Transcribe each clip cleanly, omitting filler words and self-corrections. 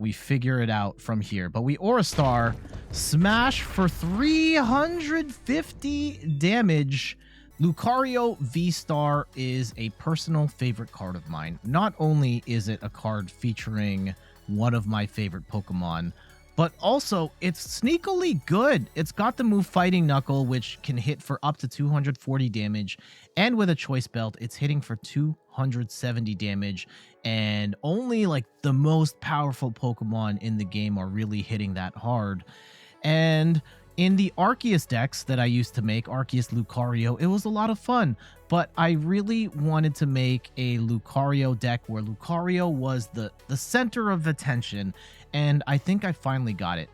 we figure it out from here. But we Aura Star, smash for 350 damage. Lucario V-STAR is a personal favorite card of mine. Not only is it a card featuring one of my favorite Pokemon, but also it's sneakily good. It's got the move Fighting Knuckle, which can hit for up to 240 damage. And with a Choice Belt, it's hitting for 270 damage. And only like the most powerful Pokemon in the game are really hitting that hard. And in the Arceus decks that I used to make, Arceus Lucario, it was a lot of fun. But I really wanted to make a Lucario deck where Lucario was the center of attention. And I think I finally got it.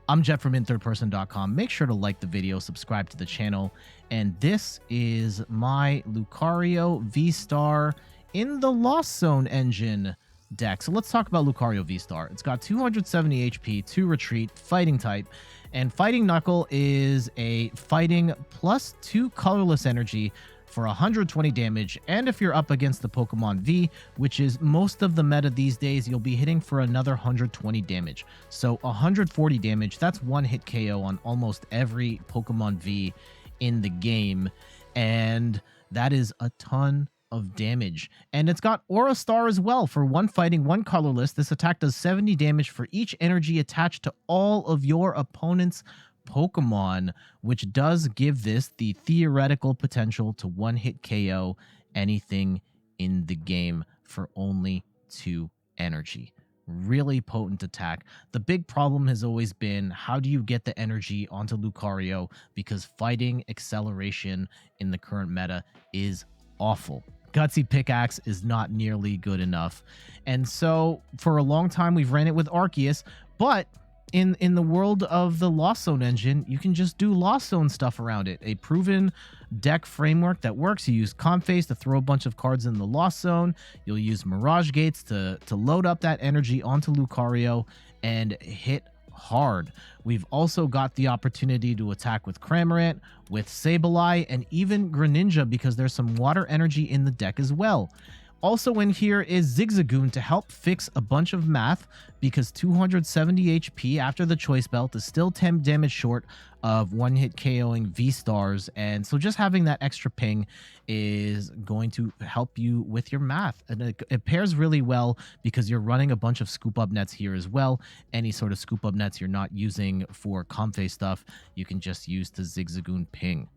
I'm Jet from inthirdperson.com. Make sure to like the video, subscribe to the channel. And this is my Lucario V-STAR in the Lost Zone engine deck. So let's talk about Lucario V-STAR. It's got 270 HP, 2 retreat, fighting type, and Fighting Knuckle is a fighting plus 2 colorless energy for 120 damage. And if you're up against the Pokemon V, which is most of the meta these days, you'll be hitting for another 120 damage. So 140 damage, that's one hit KO on almost every Pokemon V in the game. And that is a ton of damage. And it's got Aura Star as well. For 1 fighting, 1 colorless, this attack does 70 damage for each energy attached to all of your opponent's Pokemon, which does give this the theoretical potential to one-hit KO anything in the game for only 2 energy. Really potent attack. The big problem has always been, how do you get the energy onto Lucario? Because fighting acceleration in the current meta is awful. Gutsy Pickaxe is not nearly good enough. And so for a long time, we've ran it with Arceus, but in the world of the Lost Zone engine, you can just do Lost Zone stuff around it. A proven deck framework that works. You use Comfey to throw a bunch of cards in the Lost Zone. You'll use Mirage Gates to load up that energy onto Lucario and hit hard. We've also got the opportunity to attack with Cramorant, with Sableye, and even Greninja, because there's some water energy in the deck as well. Also in here is Zigzagoon to help fix a bunch of math, because 270 HP after the Choice Belt is still 10 damage short of one-hit KOing V-Stars, and so just having that extra ping is going to help you with your math. And it pairs really well because you're running a bunch of Scoop Up Nets here as well. Any sort of Scoop Up Nets you're not using for Comfey stuff, you can just use the Zigzagoon ping.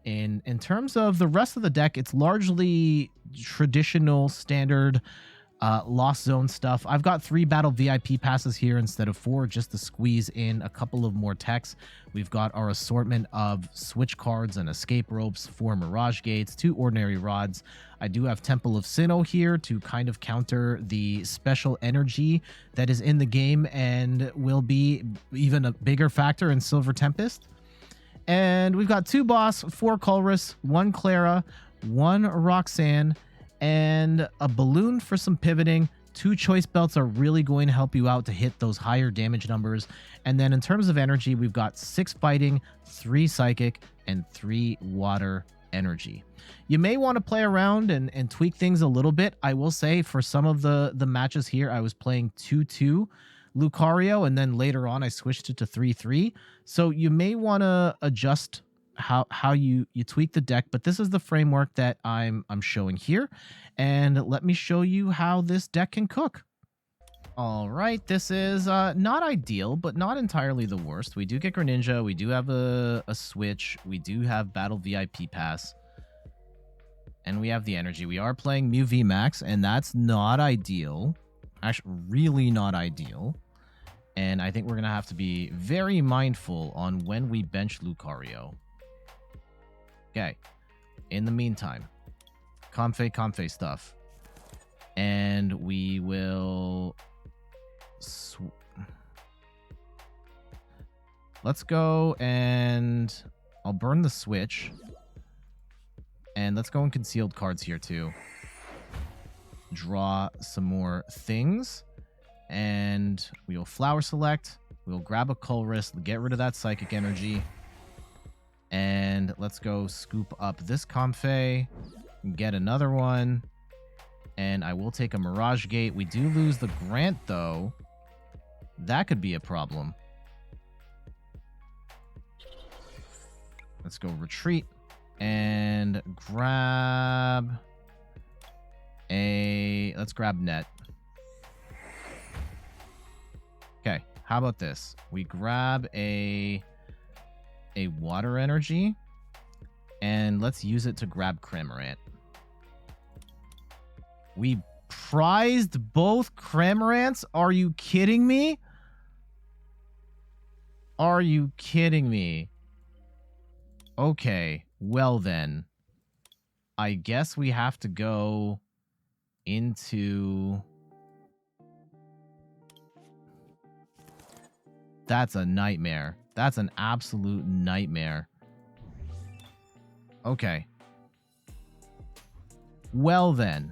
In terms of the rest of the deck, it's largely traditional, standard Lost Zone stuff. I've got 3 Battle VIP passes here instead of 4, just to squeeze in a couple of more techs. We've got our assortment of Switch cards and Escape Ropes, 4 Mirage Gates, 2 Ordinary Rods. I do have Temple of Sinnoh here to kind of counter the special energy that is in the game and will be even a bigger factor in Silver Tempest. And we've got 2 Boss, 4 Colress, 1 Klara, 1 Roxanne, and a balloon for some pivoting. 2 Choice Belts are really going to help you out to hit those higher damage numbers. And then in terms of energy, we've got 6 Fighting, 3 Psychic, and 3 Water energy. You may want to play around and tweak things a little bit. I will say for some of the matches here, I was playing 2-2 Lucario, and then later on I switched it to 3-3. So you may want to adjust how you tweak the deck, but this is the framework that I'm showing here, and let me show you how this deck can cook. All right, this is not ideal, but not entirely the worst. We do get Greninja, we do have a Switch, we do have Battle VIP Pass, and we have the energy. We are playing Mew V-Max, and that's not ideal. Actually, really not ideal. And I think we're going to have to be very mindful on when we bench Lucario. Okay. In the meantime, Comfey stuff. And we will... Let's go and... I'll burn the Switch. And let's go in concealed cards here too. Draw some more things. And we'll Flower Select. We'll grab a Colress, get rid of that Psychic Energy. And let's go scoop up this Comfey. Get another one. And I will take a Mirage Gate. We do lose the Grant, though. That could be a problem. Let's go retreat and grab a... Let's grab net. Okay, how about this? We grab a water energy, and let's use it to grab Cramorant. We prized both Cramorants? Are you kidding me? Are you kidding me? Okay, well then. I guess we have to go into... That's a nightmare. That's an absolute nightmare. Okay. Well then.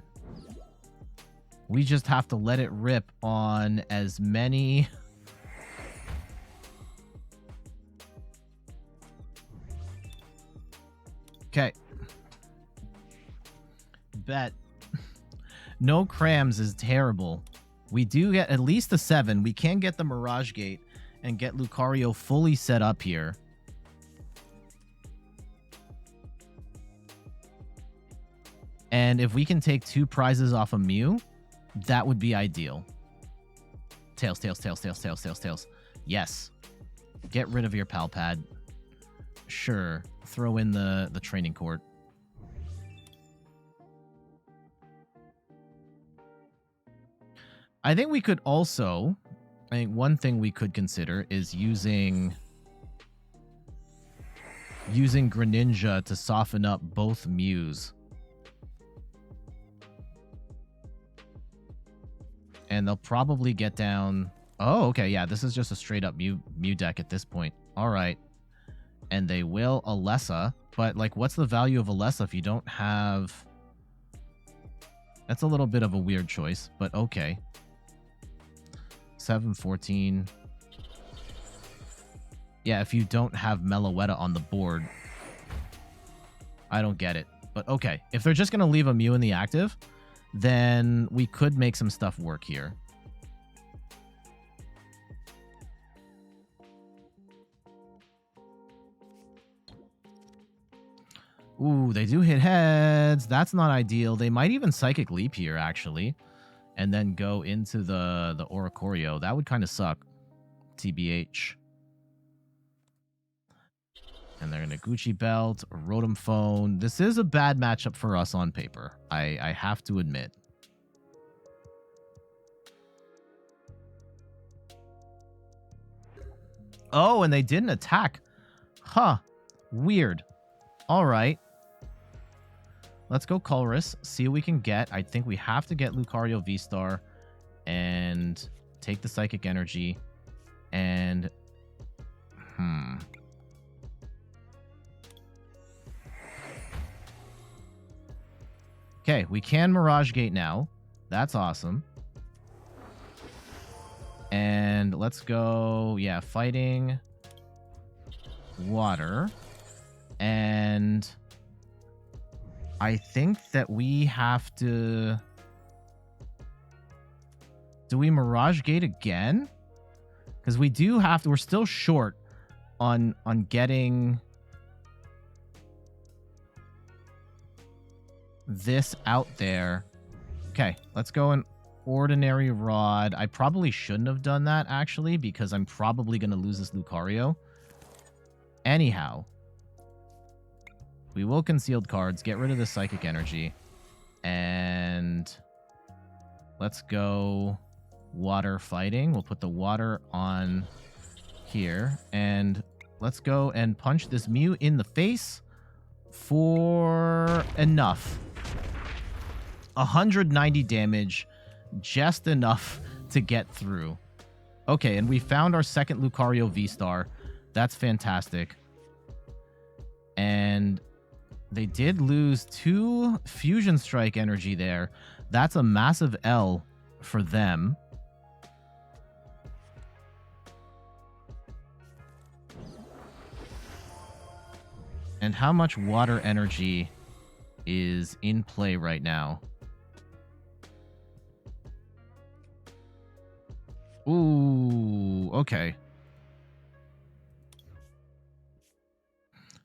We just have to let it rip on as many... Okay. Bet. No crams is terrible. We do get at least a 7. We can get the Mirage Gate and get Lucario fully set up here. And if we can take 2 prizes off of Mew, that would be ideal. Tails, tails, tails, tails, tails, tails, tails. Yes. Get rid of your pal pad. Sure. Throw in the training court. I think we could also... I think one thing we could consider is using Greninja to soften up both Mews. And they'll probably get down... Oh, okay, yeah, this is just a straight-up Mew deck at this point. All right. And they will Alessa, but, like, what's the value of Alessa if you don't have... That's a little bit of a weird choice, but okay. 7-14. Yeah, if you don't have Meloetta on the board. I don't get it. But okay, if they're just going to leave a Mew in the active, then we could make some stuff work here. Ooh, they do hit heads. That's not ideal. They might even Psychic Leap here, actually. And then go into the Oricorio. That would kind of suck. TBH. And they're going to Gucci Belt, Rotom Phone. This is a bad matchup for us on paper. I have to admit. Oh, and they didn't attack. Huh. Weird. All right. Let's go Colress, see what we can get. I think we have to get Lucario V-STAR and take the Psychic Energy and... Okay, we can Mirage Gate now. That's awesome. And let's go, yeah, fighting water. And... I think that we have to... Do we Mirage Gate again? Because we do have to... We're still short on getting this out there. Okay, let's go in Ordinary Rod. I probably shouldn't have done that, actually, because I'm probably going to lose this Lucario. Anyhow... We will Concealed Cards, get rid of the Psychic Energy, and let's go Water Fighting. We'll put the water on here, and let's go and punch this Mew in the face for enough. 190 damage, just enough to get through. Okay, and we found our second Lucario V-STAR. That's fantastic. And... They did lose 2 Fusion Strike energy there. That's a massive L for them. And how much water energy is in play right now? Ooh. okay.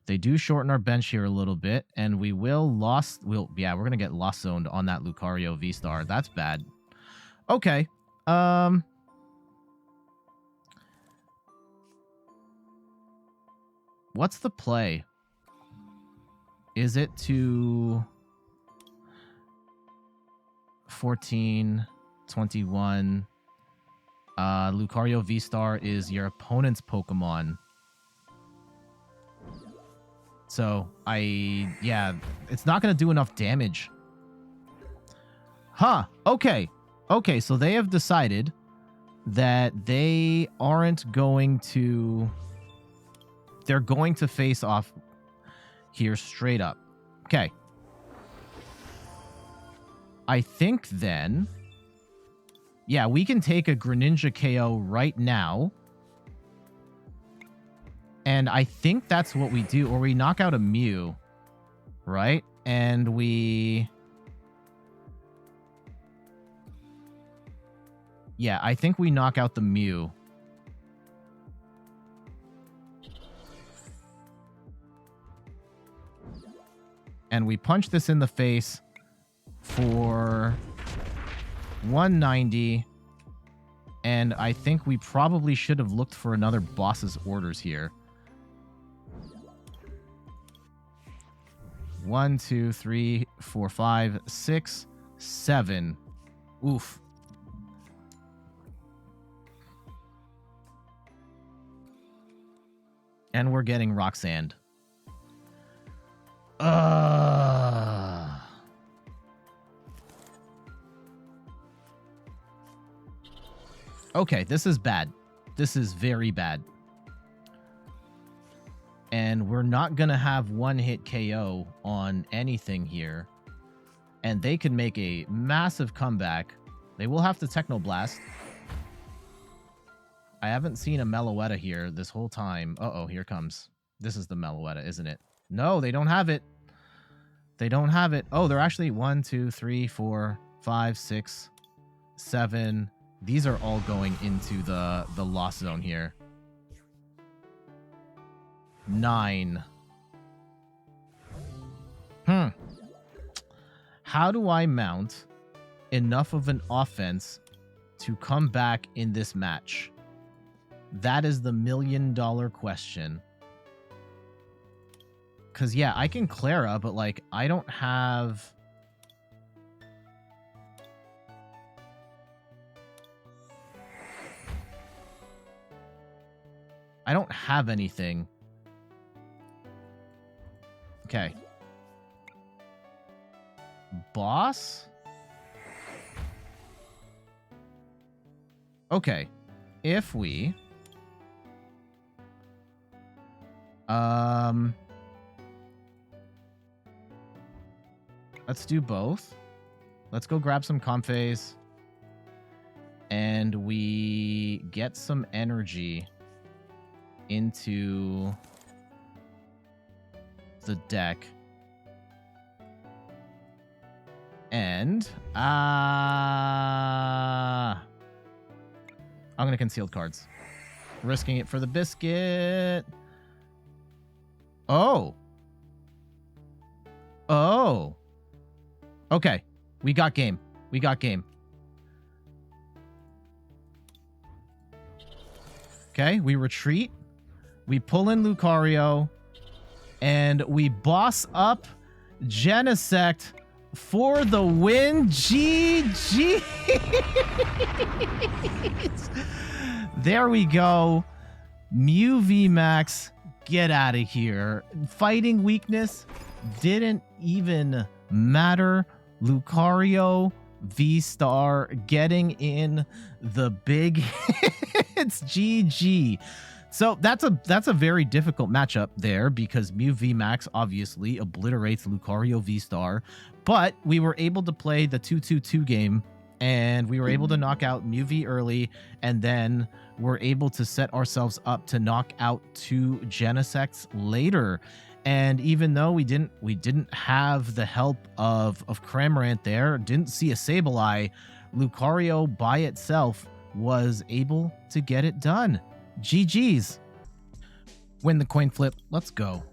They do shorten our bench here a little bit, and we will yeah, we're gonna get lost zoned on that Lucario V-STAR. That's bad. Okay. What's the play? Is it to 14, 21? Lucario V-STAR is your opponent's Pokemon. So, yeah, it's not going to do enough damage. Huh, okay. Okay, so they have decided that they aren't going to... They're going to face off here straight up. Okay. I think then... Yeah, we can take a Greninja KO right now. And I think that's what we do. Or we knock out a Mew. Right? And we... Yeah, I think we knock out the Mew. And we punch this in the face for 190. And I think we probably should have looked for another boss's orders here. 1, 2, 3, 4, 5, 6, 7. Oof. And we're getting Roxanne. Okay, this is bad. This is very bad. And we're not going to have one-hit KO on anything here. And they can make a massive comeback. They will have to Technoblast. I haven't seen a Meloetta here this whole time. Uh-oh, here comes. This is the Meloetta, isn't it? No, they don't have it. They don't have it. Oh, they're actually 1, 2, 3, 4, 5, 6, 7. These are all going into the lost zone here. 9. How do I mount enough of an offense to come back in this match? That is the million-dollar question. Because, yeah, I can Klara, but, like, I don't have... I don't have anything. Okay. Boss? Okay. If we... Let's do both. Let's go grab some Comfeys. And we get some energy into the deck. And I'm gonna concealed cards. Risking it for the biscuit. Oh. Oh. Okay. We got game. We got game. Okay, we retreat. We pull in Lucario. And we boss up Genesect for the win. GG. There we go. Mew V-Max, get out of here. Fighting weakness didn't even matter. Lucario V-STAR getting in the big hits. GG. So that's a very difficult matchup there because Mew V-Max obviously obliterates Lucario V-STAR, but we were able to play the 2-2-2 game and we were able to knock out Mew V early, and then we're able to set ourselves up to knock out 2 Genesects later. And even though we didn't have the help of Cramorant there, didn't see a Sableye, Lucario by itself was able to get it done. GG's. Win the coin flip. Let's go.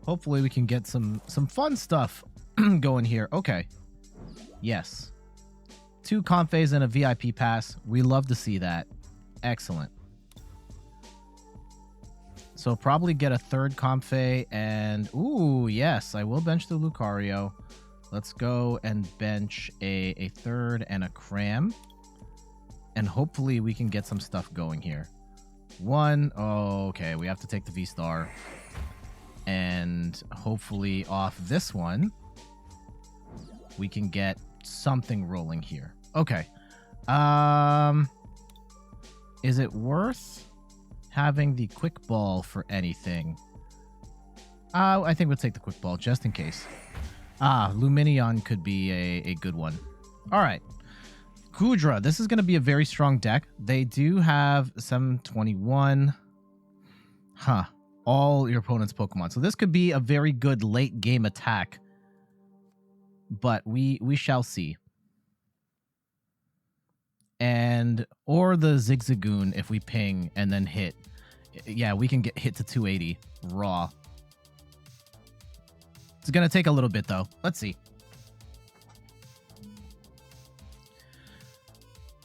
Hopefully we can get some fun stuff going here. Okay. Yes. 2 Comfeys and a VIP pass. We love to see that. Excellent. So probably get a 3rd Comfey and... Ooh, yes. I will bench the Lucario. Let's go and bench a 3rd and a Cram. And hopefully we can get some stuff going here. 1. Oh, okay. We have to take the V-Star. And hopefully off this one, we can get something rolling here. Okay. Is it worth having the Quick Ball for anything? I think we'll take the Quick Ball just in case. Lumineon could be a good one. All right. Goodra. This is going to be a very strong deck. They do have 721. All your opponent's Pokemon. So this could be a very good late game attack. But we shall see. And or the Zigzagoon if we ping and then hit. Yeah, we can get hit to 280 raw. It's going to take a little bit though. Let's see.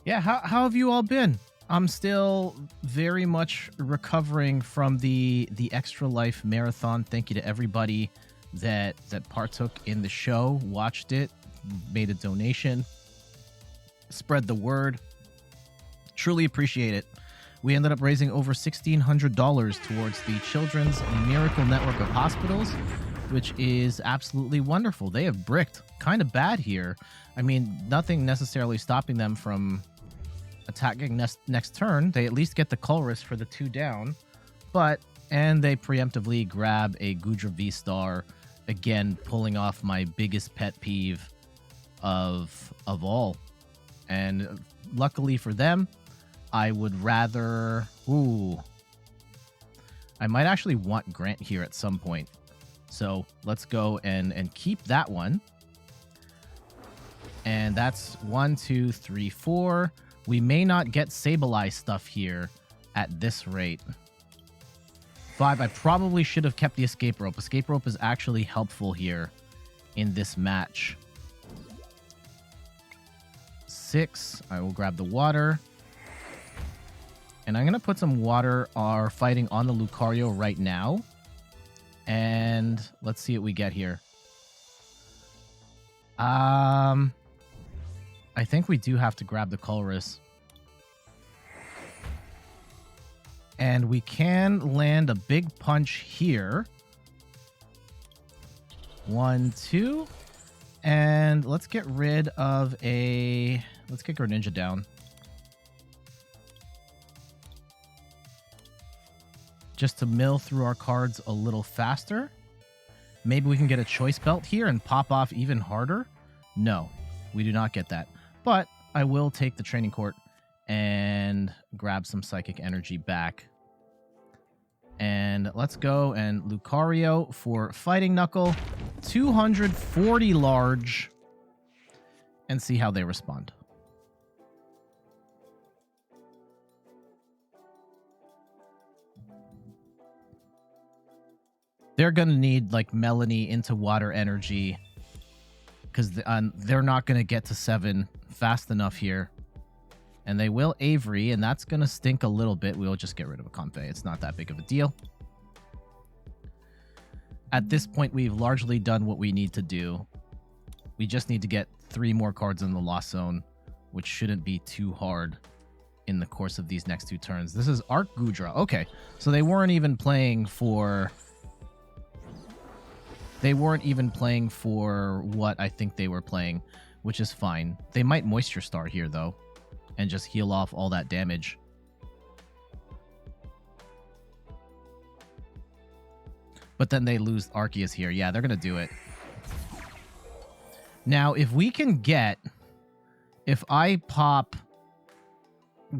Yeah, how have you all been? I'm still very much recovering from the Extra Life Marathon. Thank you to everybody that partook in the show, watched it, made a donation, spread the word. Truly appreciate it. We ended up raising over $1,600 towards the Children's Miracle Network of Hospitals, which is absolutely wonderful. They have bricked kind of bad here. I mean, nothing necessarily stopping them from attacking next turn. They at least get the Colress for the 2 down, and they preemptively grab a Goodra V-Star, again pulling off my biggest pet peeve of all. And luckily for them, I would rather... Ooh. I might actually want Grant here at some point. So let's go and keep that one. And that's 1, 2, 3, 4. We may not get Sableye stuff here at this rate. 5, I probably should have kept the Escape Rope. Escape Rope is actually helpful here in this match. 6, I will grab the water. And I'm going to put some water fighting on the Lucario right now. And let's see what we get here. I think we do have to grab the Colress. And we can land a big punch here. 1, 2. And let's get rid of a... Let's get Greninja down. Just to mill through our cards a little faster. Maybe we can get a Choice Belt here and pop off even harder. No, we do not get that. But I will take the Training Court and grab some Psychic Energy back. And let's go and Lucario for Fighting Knuckle. 240 large. And see how they respond. They're going to need like Melanie into Water Energy. Because they're not going to get to 7 fast enough here. And they will Avery, and that's going to stink a little bit. We'll just get rid of a Comfey. It's not that big of a deal. At this point, we've largely done what we need to do. We just need to get 3 more cards in the Lost Zone, which shouldn't be too hard in the course of these next 2 turns. This is Arc Goodra. Okay, so they weren't even playing for... They weren't even playing for what I think they were playing, which is fine. They might Moisture Star here, though, and just heal off all that damage. But then they lose Arceus here. Yeah, they're going to do it. Now, if we can get... If I pop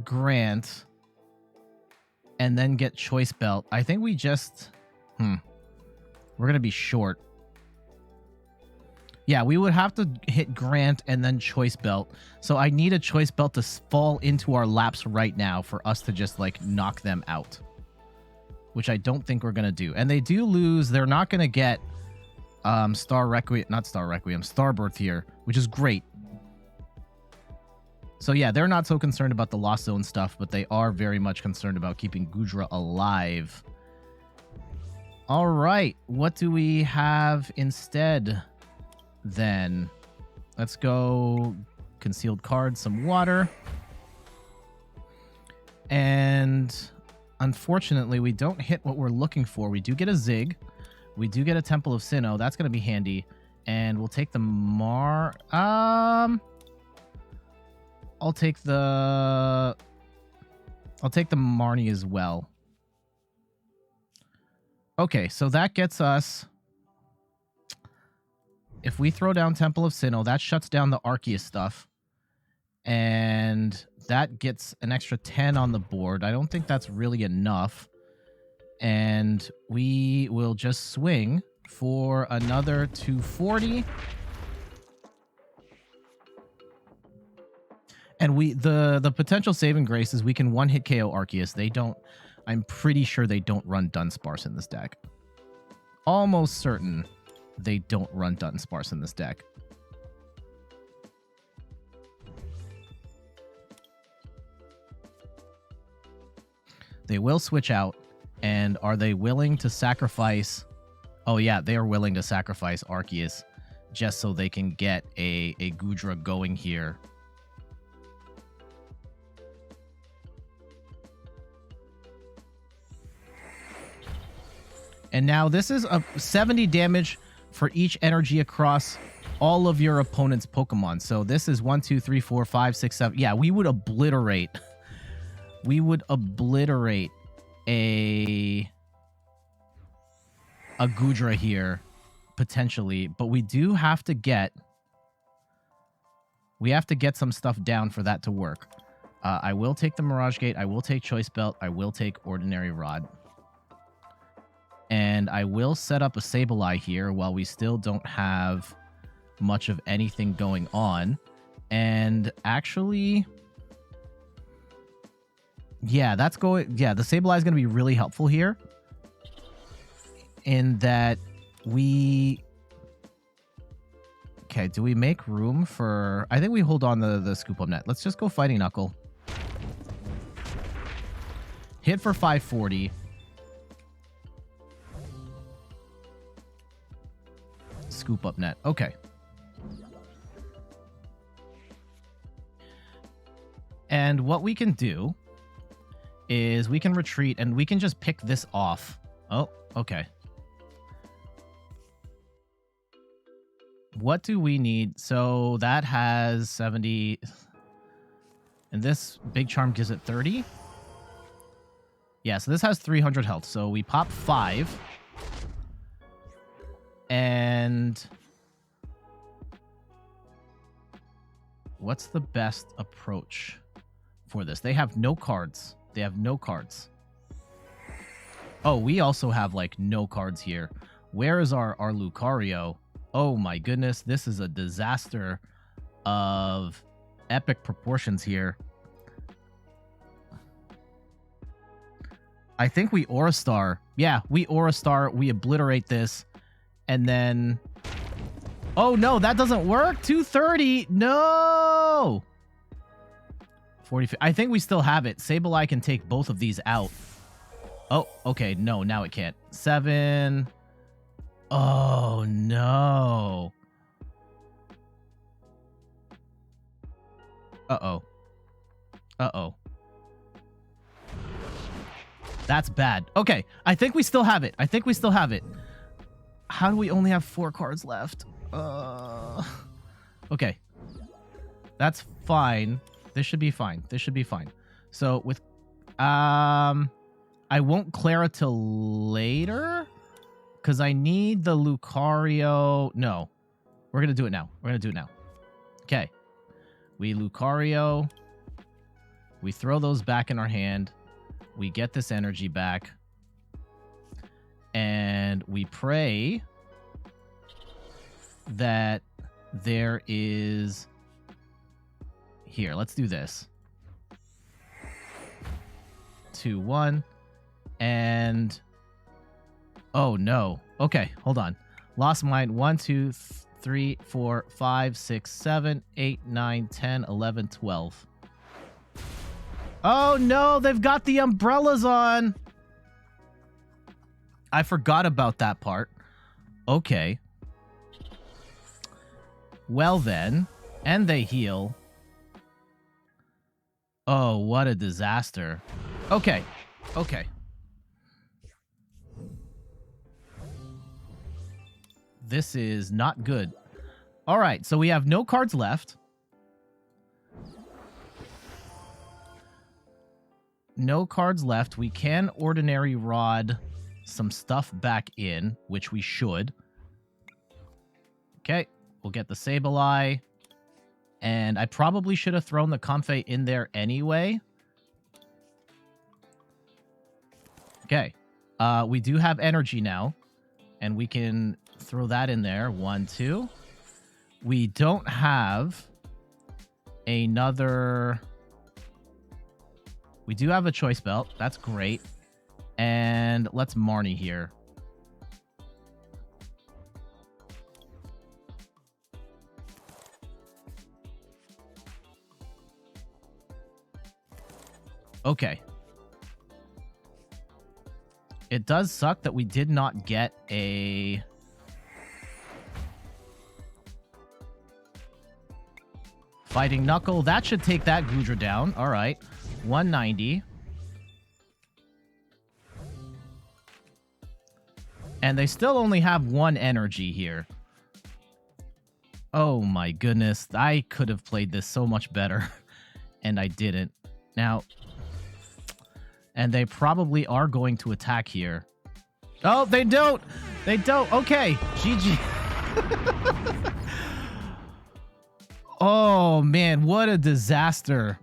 Grant and then get Choice Belt, I think we just... We're going to be short. Yeah, we would have to hit Grant and then Choice Belt. So I need a Choice Belt to fall into our laps right now for us to just, like, knock them out. Which I don't think we're going to do. And they do lose. They're not going to get Starbirth here, which is great. So yeah, they're not so concerned about the Lost Zone stuff, but they are very much concerned about keeping Goodra alive. All right, what do we have instead then? Let's go concealed cards, some water. And unfortunately, we don't hit what we're looking for. We do get a Zig. We do get a Temple of Sinnoh. That's going to be handy. And we'll take the I'll take the Marnie as well. Okay, so that gets us... If we throw down Temple of Sinnoh, that shuts down the Arceus stuff. And that gets an extra 10 on the board. I don't think that's really enough. And we will just swing for another 240. And the potential saving grace is we can one-hit KO Arceus. They don't... I'm pretty sure they don't run Dunsparce in this deck. Almost certain they don't run Dunsparce in this deck. They will switch out. And are they willing to sacrifice... Oh, yeah, they are willing to sacrifice Arceus just so they can get a Goodra going here. And now this is a 70 damage for each energy across all of your opponent's Pokemon. So this is 1, 2, 3, 4, 5, 6, 7. Yeah, we would obliterate. We would obliterate a Goodra here, potentially. But we do have to get... We have to get some stuff down for that to work. I will take the Mirage Gate. I will take Choice Belt. I will take Ordinary Rod. And I will set up a Sableye here while we still don't have much of anything going on. And actually... Yeah, that's going... Yeah, the Sableye is going to be really helpful here. In that we... Okay, do we make room for... I think we hold on the Scoop Up Net. Let's just go Fighting Knuckle. Hit for 540. Scoop Up Net. Okay. And what we can do is we can retreat and we can just pick this off. Oh, okay. What do we need? So that has 70. And this Big Charm gives it 30. Yeah, so this has 300 health. So we pop 5. And what's the best approach for this? They have no cards. They have no cards. Oh, we also have, like, no cards here. Where is our Lucario? Oh, my goodness. This is a disaster of epic proportions here. I think we Aura Star. Yeah, we Aura Star. We obliterate this. And then... Oh, no, that doesn't work. 230. No! 40. I think we still have it. Sableye can take both of these out. Oh, okay. No, now it can't. 7. Oh, no. Uh-oh. Uh-oh. That's bad. Okay, I think we still have it. I think we still have it. How do we only have 4 cards left? Okay. That's fine. This should be fine. This should be fine. So with... I won't Klara till later. Because I need the Lucario... No. We're going to do it now. We're going to do it now. Okay. We Lucario. We throw those back in our hand. We get this energy back. And we pray that there is... Here, let's do this. 2, 1. And... Oh, no. Okay, hold on. Lost mine. 1, 2, 3, 4, 5, 6, 7, 8, 9, 10, 11, 12. Oh, no. They've got the umbrellas on. I forgot about that part. Okay. Well, then. And they heal. Oh, what a disaster. Okay. Okay. This is not good. All right, so we have no cards left. No cards left. We can Ordinary Rod some stuff back in, which we should. Okay, we'll get the Sableye. And I probably should have thrown the Comfey in there anyway. Okay. We do have energy now. And we can throw that in there. 1, 2. We don't have another... We do have a Choice Belt. That's great. And let's Marnie here. Okay. It does suck that we did not get a... Fighting Knuckle. That should take that Goodra down. All right. 190. And they still only have 1 energy here. Oh my goodness. I could have played this so much better. And I didn't. Now... And they probably are going to attack here. Oh, they don't. They don't. Okay. GG. Oh, man. What a disaster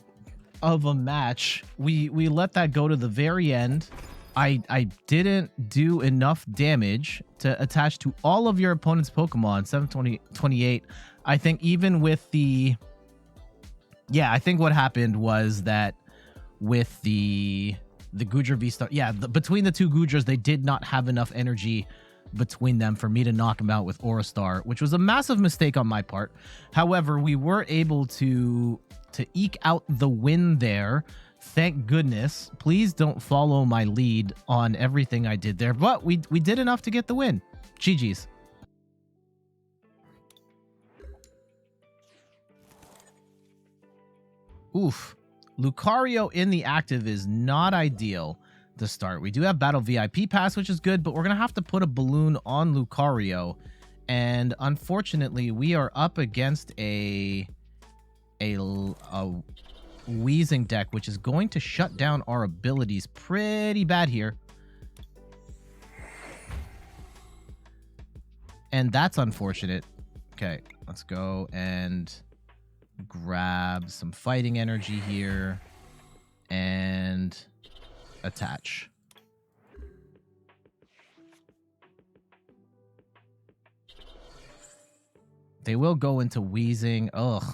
of a match. We let that go to the very end. I didn't do enough damage to attach to all of your opponent's Pokemon. 728. I think even with the... Yeah, I think what happened was that with the Goodra V-Star... Yeah, between the two Goodras, they did not have enough energy between them for me to knock him out with Aura Star, which was a massive mistake on my part. However, we were able to eke out the win there. Thank goodness. Please don't follow my lead on everything I did there, but we did enough to get the win. GG's. Oof. Lucario in the active is not ideal to start. We do have Battle VIP Pass, which is good, but we're going to have to put a balloon on Lucario. And unfortunately, we are up against a Wheezing deck, which is going to shut down our abilities pretty bad here. And that's unfortunate. Okay, let's go and grab some fighting energy here and attach. They will go into Wheezing. Ugh.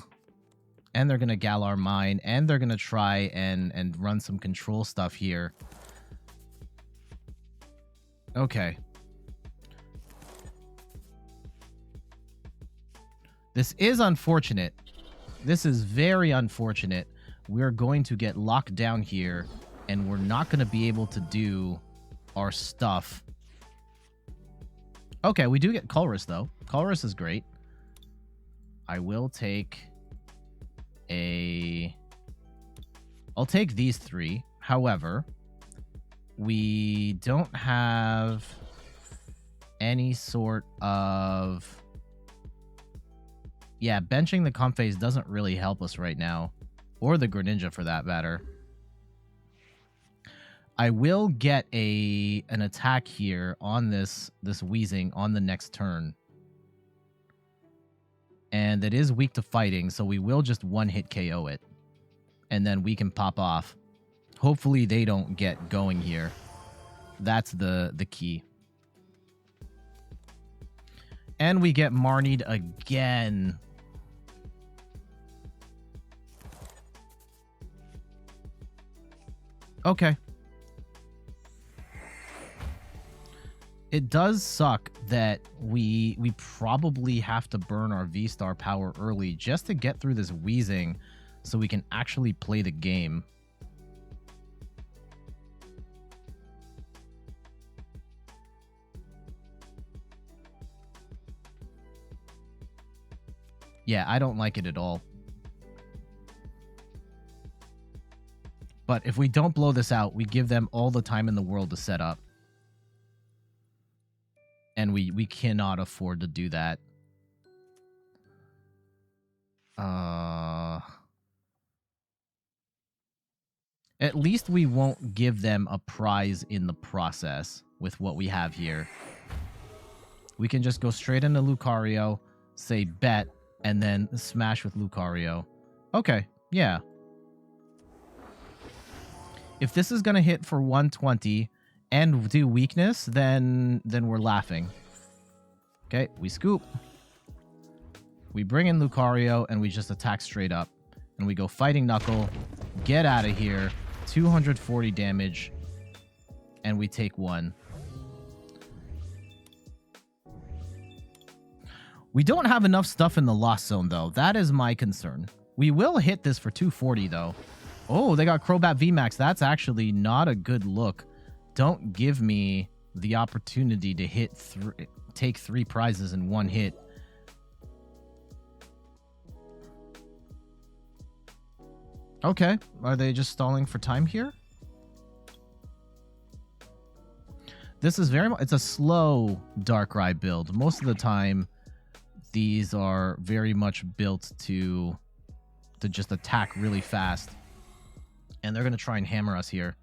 And they're going to Galar Mine. And they're going to try and run some control stuff here. Okay. This is unfortunate. This is very unfortunate. We're going to get locked down here. And we're not going to be able to do our stuff. Okay, we do get Colress, though. Colress is great. I will take I'll take these 3. However, we don't have any sort of... Yeah, benching the Comfeys doesn't really help us right now. Or the Greninja, for that matter. I will get an attack here on this Wheezing on the next turn. And it is weak to fighting, so we will just one-hit KO it. And then we can pop off. Hopefully they don't get going here. That's the key. And we get Marnied again. Okay. It does suck that we probably have to burn our V-Star power early just to get through this wheezing so we can actually play the game. Yeah, I don't like it at all. But if we don't blow this out, we give them all the time in the world to set up. And we cannot afford to do that. At least we won't give them a prize in the process with what we have here. We can just go straight into Lucario, say bet, and then smash with Lucario. Okay, yeah. If this is going to hit for 120 and do weakness, then we're laughing. Okay, we scoop. We bring in Lucario, and we just attack straight up. And we go Fighting Knuckle, get out of here, 240 damage, and we take one. We don't have enough stuff in the Lost Zone, though. That is my concern. We will hit this for 240, though. Oh, they got Crobat V-Max. That's actually not a good look. Don't give me the opportunity to take 3 prizes in one hit. Okay. Are they just stalling for time here? This is it's a slow Darkrai build. Most of the time, these are very much built to just attack really fast. And they're going to try and hammer us here.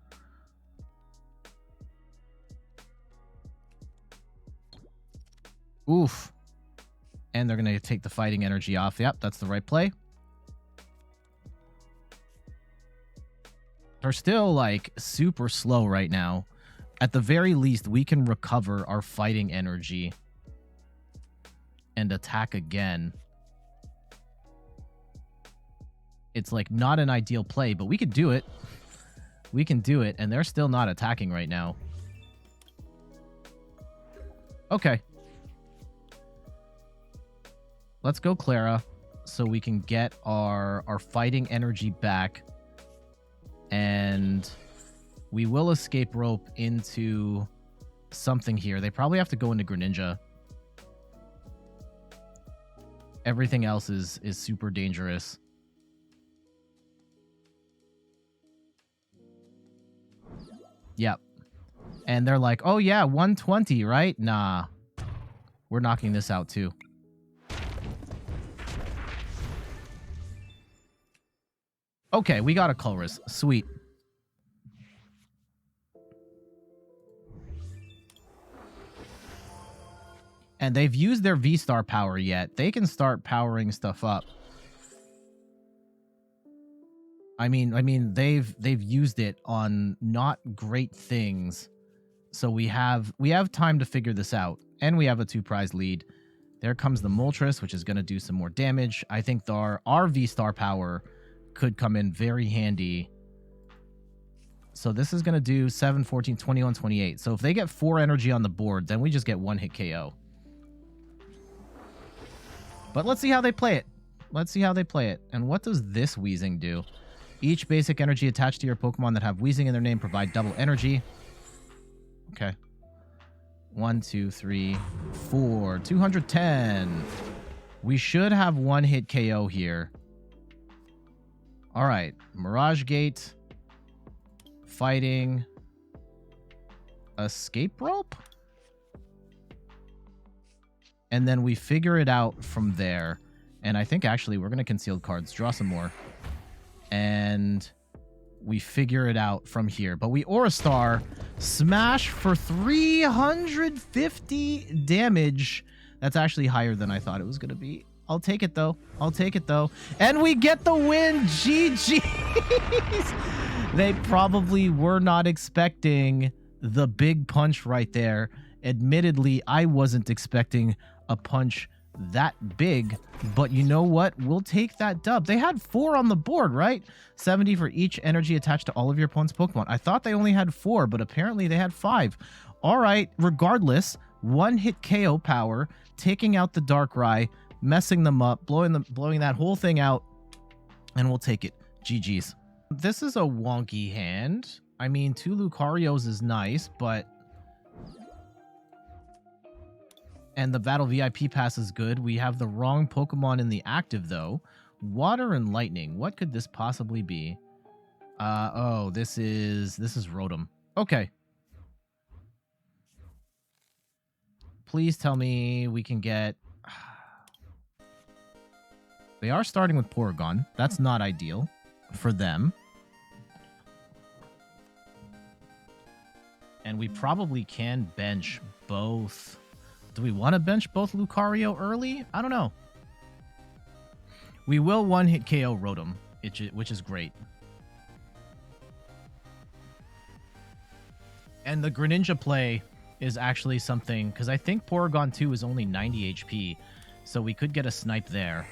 Oof. And they're going to take the fighting energy off. Yep, that's the right play. They're still, like, super slow right now. At the very least, we can recover our fighting energy and attack again. It's, like, not an ideal play, but we could do it. We can do it, and they're still not attacking right now. Okay. Let's go Klara so we can get our fighting energy back. And we will escape rope into something here. They probably have to go into Greninja. Everything else is super dangerous. Yep. And they're like, oh yeah, 120, right? Nah. We're knocking this out too. Okay, we got a Colress. Sweet. And they've used their V-Star power yet. They can start powering stuff up. I mean, they've used it on not great things. So we have time to figure this out. And we have a 2-prize lead. There comes the Moltres, which is going to do some more damage. I think our V-Star power could come in very handy. So this is going to do 7, 14, 21, 28. So if they get 4 energy on the board, then we just get 1-hit KO. But let's see how they play it. Let's see how they play it. And what does this Wheezing do? Each basic energy attached to your Pokemon that have Wheezing in their name provide double energy. Okay. 1, 2, 3, 4. 210. We should have 1-hit KO here. All right. Mirage Gate. Fighting. Escape Rope? And then we figure it out from there. And I think actually we're going to concealed cards. Draw some more. And we figure it out from here. But we Aura Star. Smash for 350 damage. That's actually higher than I thought it was going to be. I'll take it, though. I'll take it, though. And we get the win. GG's. They probably were not expecting the big punch right there. Admittedly, I wasn't expecting a punch that big, but you know what? We'll take that dub. They had 4 on the board, right? 70 for each energy attached to all of your opponent's Pokemon. I thought they only had 4, but apparently they had 5. All right, regardless, 1-hit KO power, taking out the Darkrai, messing them up, blowing that whole thing out, and we'll take it. GG's. This is a wonky hand. I mean, 2 Lucarios is nice, but... And the Battle VIP Pass is good. We have the wrong Pokemon in the active, though. Water and Lightning. What could this possibly be? Oh, this is Rotom. Okay. Please tell me we can get... They are starting with Porygon. That's not ideal for them. And we probably can bench both... Do we want to bench both Lucario early? I don't know. We will 1-hit KO Rotom, which is great. And the Greninja play is actually something, because I think Porygon 2 is only 90 HP, so we could get a snipe there.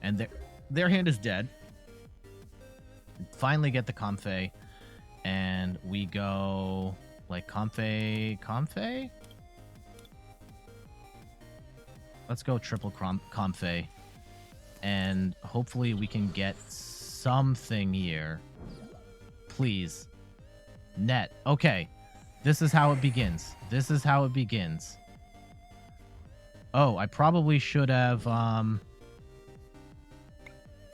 And their hand is dead. Finally get the Comfey, and we go like Comfey? Let's go triple Comfey. And hopefully we can get something here. Please. Net. Okay. This is how it begins. This is how it begins. Oh, I probably should have...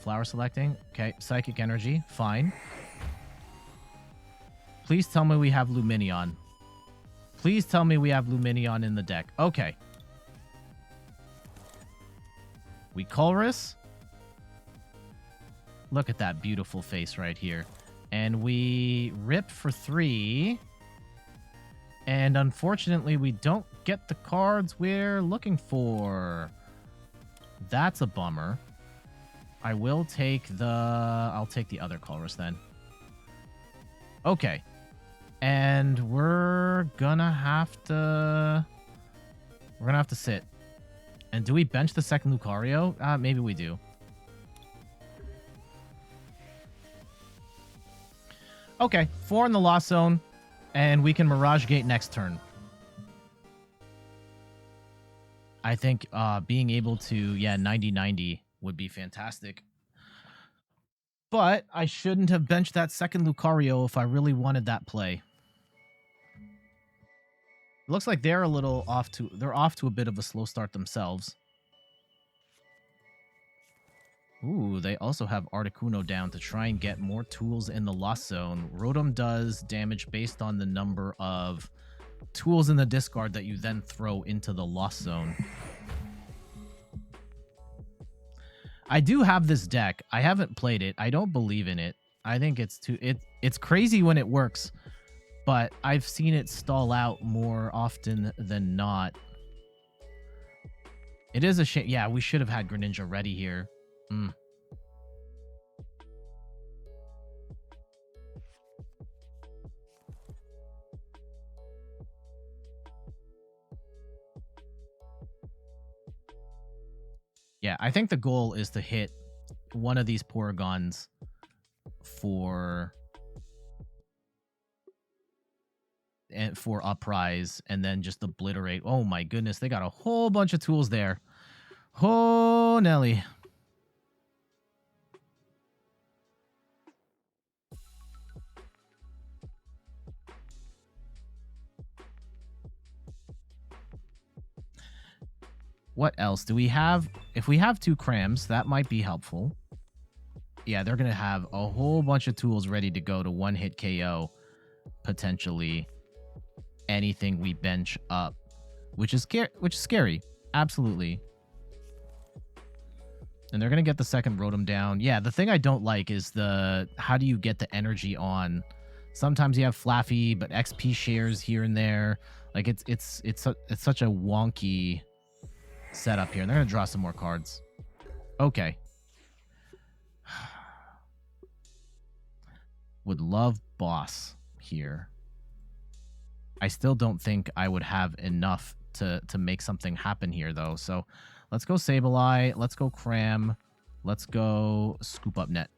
Flower selecting. Okay. Psychic Energy. Fine. Please tell me we have Lumineon. Please tell me we have Lumineon in the deck. Okay. We Colress. Look at that beautiful face right here. And we rip for 3. And unfortunately, we don't get the cards we're looking for. That's a bummer. I will take the... I'll take the other Colress then. Okay. And we're gonna have to... We're gonna have to sit. And do we bench the second Lucario? Maybe we do. Okay, 4 in the Lost Zone, and we can Mirage Gate next turn. I think being able to, 90-90 would be fantastic. But I shouldn't have benched that second Lucario if I really wanted that play. Looks like they're a little off to... They're off to a bit of a slow start themselves. Ooh, they also have Articuno down to try and get more tools in the Lost Zone. Rotom does damage based on the number of tools in the discard that you then throw into the Lost Zone. I do have this deck. I haven't played it. I don't believe in it. I think it's too... It's crazy when it works. But I've seen it stall out more often than not. It is a shame. Yeah, we should have had Greninja ready here. Yeah, I think the goal is to hit one of these Porygons for Uprise and then just obliterate. Oh my goodness, they got a whole bunch of tools there. Oh, Nelly. What else do we have? If we have 2 Crams, that might be helpful. Yeah, they're going to have a whole bunch of tools ready to go to 1-hit KO, potentially anything we bench up, which is scary. Absolutely. And they're going to get the second Rotom down. Yeah, the thing I don't like is how do you get the energy on? Sometimes you have Flaffy, but XP shares here and there. Like it's such a wonky setup here. And they're going to draw some more cards. Okay. Would love Boss here. I still don't think I would have enough to make something happen here, though. So let's go Sableye. Let's go Cram. Let's go Scoop Up Net.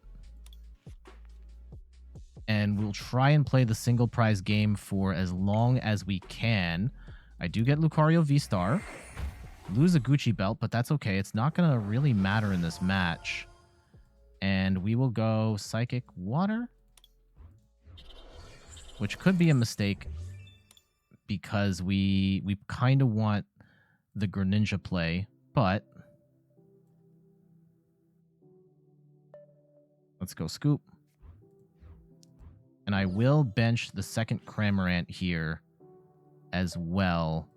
And we'll try and play the single prize game for as long as we can. I do get Lucario V-STAR. Lose a Gucci belt, but that's okay. It's not going to really matter in this match. And we will go Psychic Water, which could be a mistake because we kind of want the Greninja play, but let's go Scoop. And I will bench the second Cramorant here as well.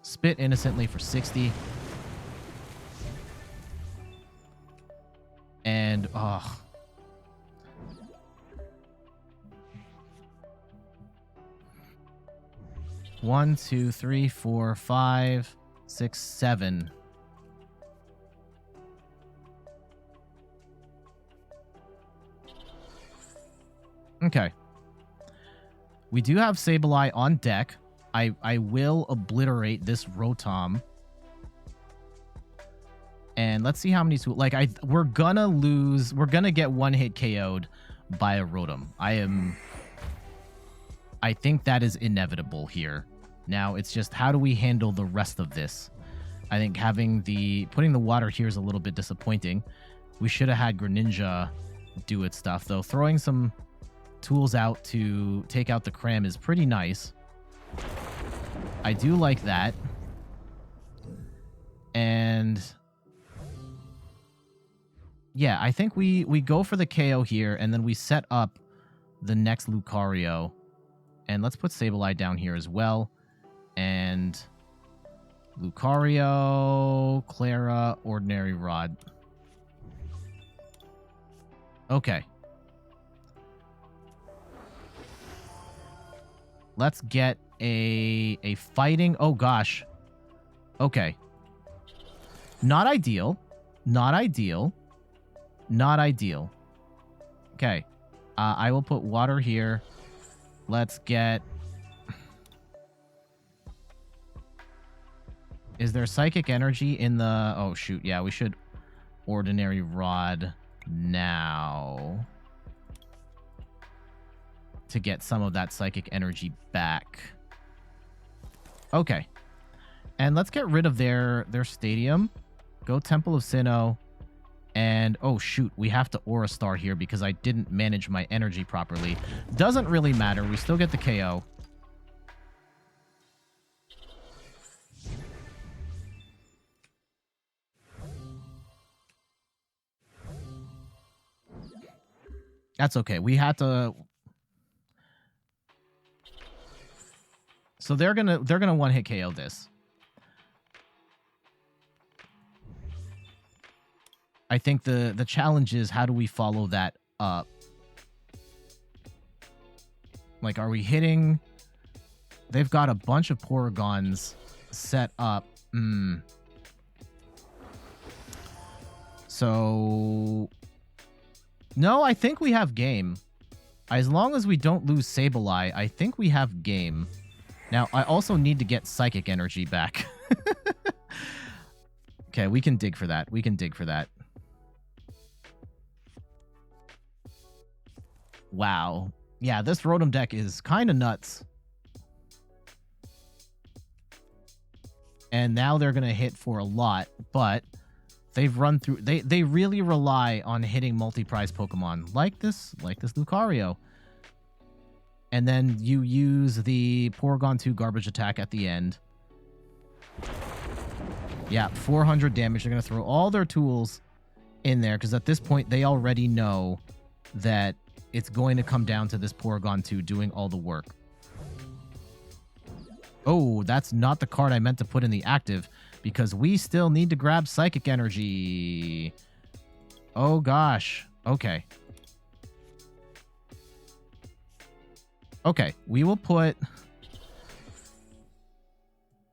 Spit innocently for 60. And, oh. One, two, three, four, 5, 6, 7. Okay. We do have Sableye on deck. I will obliterate this Rotom. And let's see how many tools. Like, we're gonna lose. We're gonna get one hit KO'd by a Rotom. I think that is inevitable here. Now it's just how do we handle the rest of this? I think putting the water here is a little bit disappointing. We should have had Greninja do its stuff, though. Throwing some tools out to take out the Cram is pretty nice. I do like that. And yeah, I think we go for the KO here, and then we set up the next Lucario. And let's put Sableye down here as well. And Lucario, Klara, Ordinary Rod. Okay. Let's get a fighting. Oh, gosh. Okay. Not ideal. Not ideal. Not ideal. Okay. I will put water here. Let's get... Is there Psychic Energy in the... Oh, shoot. Yeah, we should Ordinary Rod now to get some of that Psychic Energy back. Okay. And let's get rid of their stadium. Go Temple of Sinnoh. And, oh, shoot, we have to Aura Star here because I didn't manage my energy properly. Doesn't really matter. We still get the KO. That's okay. We had to... So they're gonna one-hit KO this. I think the challenge is how do we follow that up? Like, are we hitting... They've got a bunch of Porygons set up. So... No, I think we have game. As long as we don't lose Sableye, I think we have game. Now, I also need to get Psychic Energy back. Okay, we can dig for that. We can dig for that. Wow. Yeah, this Rotom deck is kind of nuts. And now they're going to hit for a lot, but they've run through... They really rely on hitting multi-prize Pokemon like this Lucario. And then you use the Porygon 2 garbage attack at the end. Yeah, 400 damage. They're going to throw all their tools in there because at this point they already know that it's going to come down to this Porygon 2 doing all the work. Oh, that's not the card I meant to put in the active because we still need to grab Psychic Energy. Oh, gosh. Okay. Okay, we will put...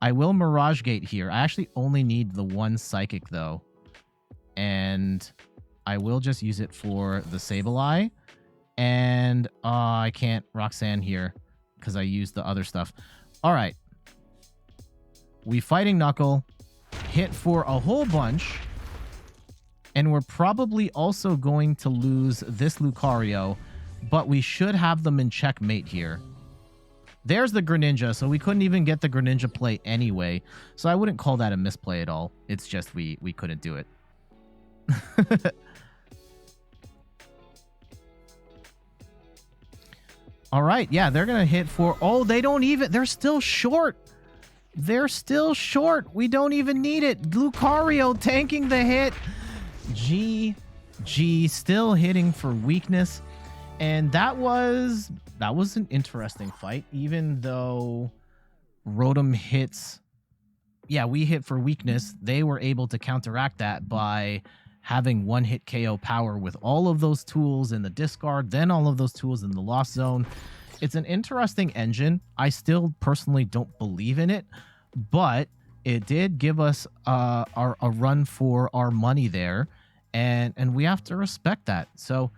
I will Mirage Gate here. I actually only need the one Psychic, though. And I will just use it for the Sableye. And I can't Roxanne here because I used the other stuff. All right. we Fighting Knuckle, hit for a whole bunch, and we're probably also going to lose this Lucario, but we should have them in checkmate here. There's the Greninja, so we couldn't even get the Greninja play anyway. So I wouldn't call that a misplay at all. It's just we couldn't do it. All right, yeah, they're going to hit for... Oh, they don't even... They're still short. They're still short. We don't even need it. Lucario tanking the hit. GG, still hitting for weakness. And that was an interesting fight, even though Rotom hits... Yeah, we hit for weakness. They were able to counteract that by having one-hit KO power with all of those tools in the discard, then all of those tools in the lost zone. It's an interesting engine. I still personally don't believe in it, but it did give us a run for our money there, and we have to respect that. So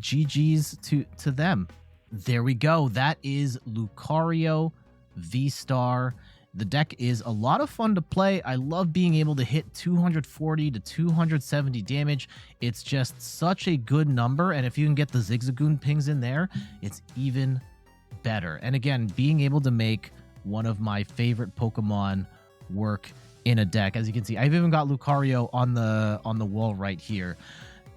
GG's to them. There we go. That is Lucario V-STAR. The deck is a lot of fun to play. I love being able to hit 240 to 270 damage. It's just such a good number, and if you can get the Zigzagoon pings in there, it's even better. And again, being able to make one of my favorite Pokemon work in a deck. As you can see, I've even got Lucario on the wall right here.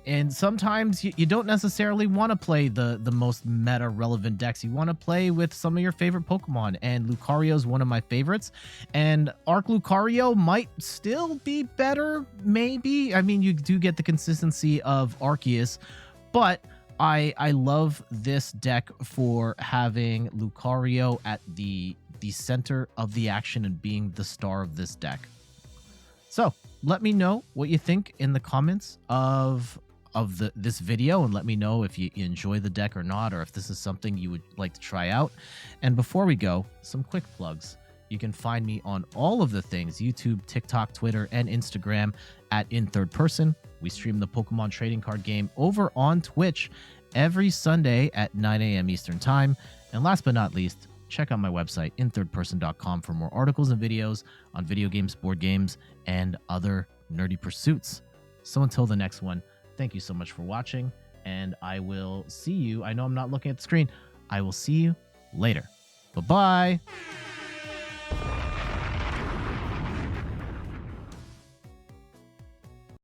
And sometimes you don't necessarily want to play the most meta relevant decks. You want to play with some of your favorite Pokemon, and Lucario is one of my favorites. And Arc Lucario might still be better, maybe. I mean, you do get the consistency of Arceus, but I love this deck for having Lucario at the center of the action and being the star of this deck. So let me know what you think in the comments of this video, and let me know if you enjoy the deck or not, or if this is something you would like to try out. And before we go, some quick plugs. You can find me on all of the things: YouTube, TikTok, Twitter, and Instagram at In Third Person. We stream the Pokemon trading card game over on Twitch every Sunday at 9 a.m. Eastern Time. And last but not least, check out my website, inthirdperson.com, for more articles and videos on video games, board games, and other nerdy pursuits. So until the next one, thank you so much for watching, and I will see you. I know I'm not looking at the screen. I will see you later. Bye-bye.